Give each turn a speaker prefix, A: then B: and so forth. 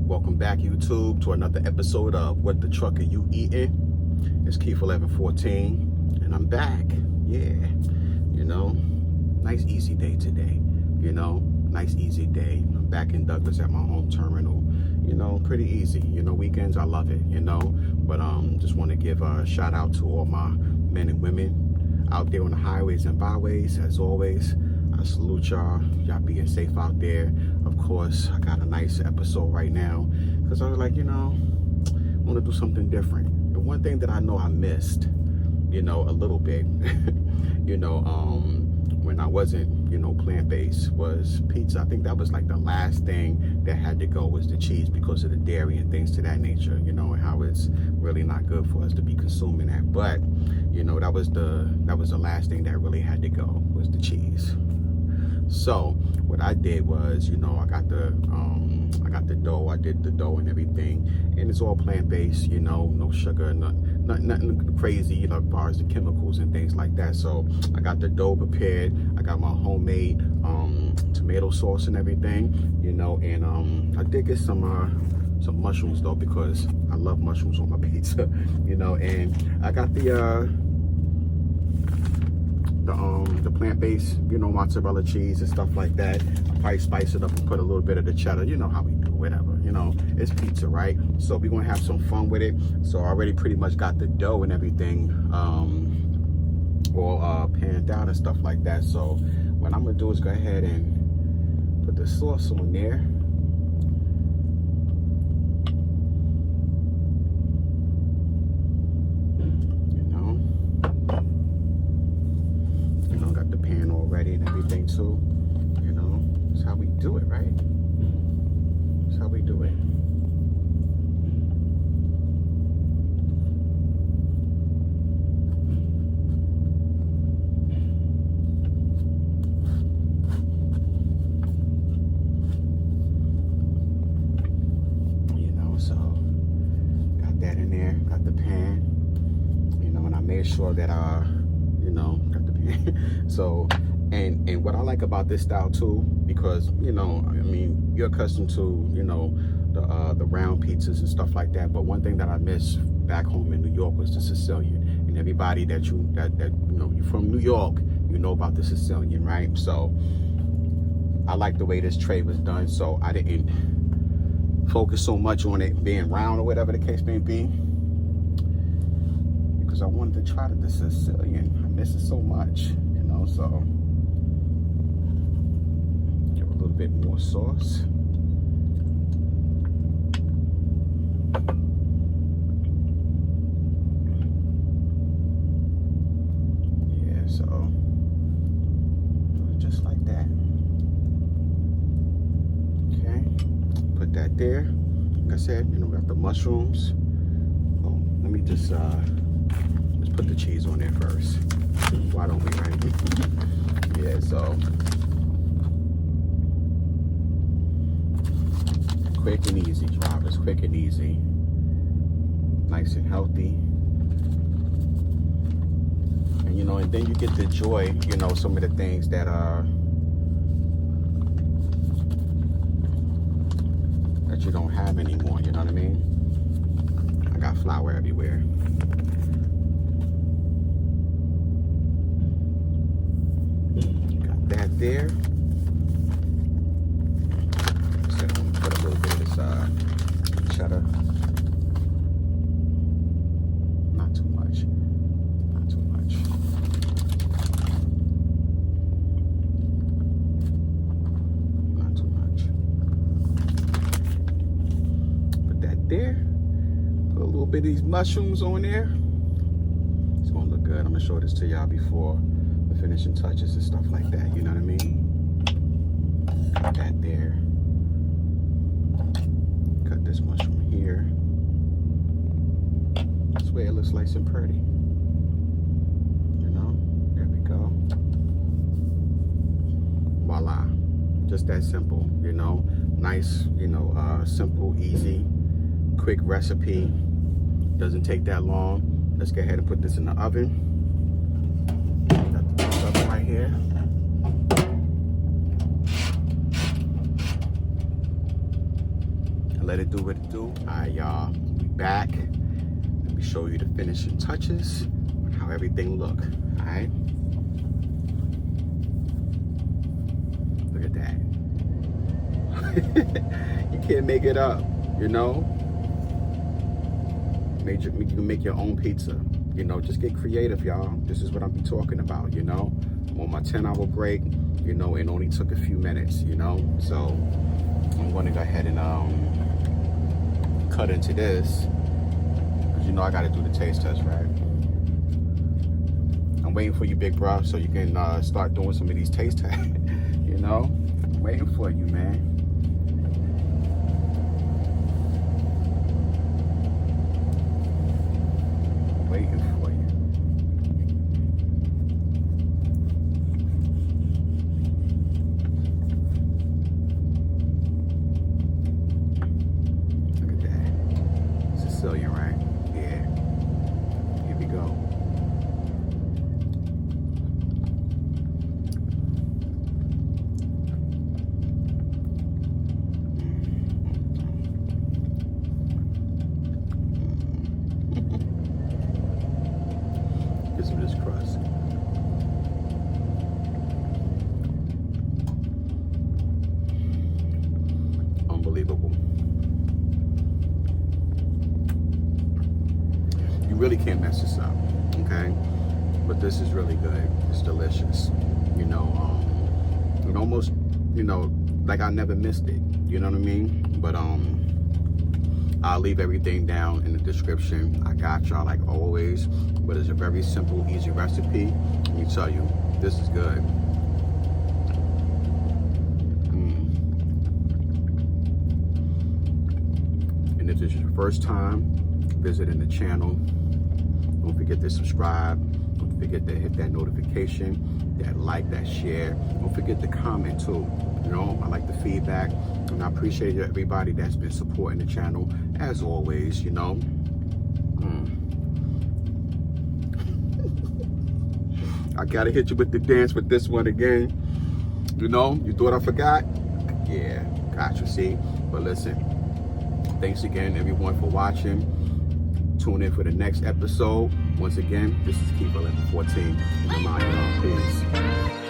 A: Welcome back, YouTube, to another episode of What the Truck Are You Eating? It's Keith 1114, and I'm back. Yeah, nice easy day today. Nice easy day. I'm back in Douglas at my home terminal. Pretty easy. Weekends I love it. But just want to give a shout out to all my men and women out there on the highways and byways. As always, I salute y'all. Y'all being safe out there. Of course, I got a nice episode right now because I was like, I want to do something different. And one thing that I know I missed, a little bit, when I wasn't, plant-based was pizza. I think that was like the last thing that had to go was the cheese because of the dairy and things to that nature, and how it's really not good for us to be consuming that. But, that was the last thing that really had to go was the cheese. So what I did was, I got the dough. I did the dough and everything, and it's all plant-based. No sugar, nothing crazy. As far as the chemicals and things like that. So I got the dough prepared. I got my homemade tomato sauce and everything. And I did get some mushrooms though because I love mushrooms on my pizza. And I got the plant-based, mozzarella cheese and stuff like that. I probably spice it up and put a little bit of the cheddar. You know how we do, whatever. It's pizza, right? So we're gonna have some fun with it. So I already pretty much got the dough and everything all panned out and stuff like that. So what I'm gonna do is go ahead and put the sauce on there. Got the pan all ready and everything too. That's how we do it, right? That's how we do it. So got that in there, got the pan, and I made sure that got the pan. So and what I like about this style too, because you're accustomed to the round pizzas and stuff like that, but one thing that I miss back home in New York was the Sicilian. And everybody that you're from New York, about the Sicilian, right? So I like the way this tray was done, so I didn't focus so much on it being round or whatever the case may be, because I wanted to try the Sicilian. I miss it so much, so give a little bit more sauce. Yeah, so just like that. Okay, put that there. Like I said, we got the mushrooms. Oh, let me just let's put the cheese on there first. Why don't we, right? Yeah, so quick and easy, drivers, quick and easy. Nice and healthy. And and then you get to enjoy, some of the things that you don't have anymore, you know what I mean? I got flour everywhere. Got that there. So I'm gonna put a little bit of this cheddar. Not too much. Not too much. Not too much. Put that there. Put a little bit of these mushrooms on there. It's gonna look good. I'm gonna show this to y'all before the finishing touches and stuff like that. You know what I mean? Cut that there. Cut this mushroom here. This way it looks nice and pretty. There we go. Voila. Just that simple, nice, simple, easy, quick recipe. Doesn't take that long. Let's go ahead and put this in the oven. Got the oven right here. let it do what it do. All right, y'all, we back. Let me show you the finishing touches, how everything look. All right, look at that. You can't make it up, you know. You can make your own pizza. You know, just get creative, y'all. This is what I'll be talking about, you know. I'm on my 10-hour break, you know, it only took a few minutes, you know. So I'm going to go ahead and cut into this, because you know I got to do the taste test, right? I'm waiting for you, big bro, so you can start doing some of these taste tests. You know, I'm waiting for you, man. Waiting for you. Look at that. Sicilian, right? Yeah. Here we go. Get some of this crust. Unbelievable. You really can't mess this up, okay? But this is really good. It's delicious. You know, it almost, you know, like I never missed it. You know what I mean? But I'll leave everything down in the description. I got y'all like always, but it's a very simple, easy recipe. Let me tell you, this is good. And if this is your first time visiting the channel, don't forget to subscribe. Don't forget to hit that notification, that like, that share. Don't forget to comment too. You know, I like the feedback, and I appreciate everybody that's been supporting the channel as always, you know. I gotta hit you with the dance with this one again. You know, you thought I forgot? Yeah, gotcha, see? But listen, thanks again everyone for watching. Tune in for the next episode. Once again, this is Keeper 1114. And I'm out, y'all. Peace.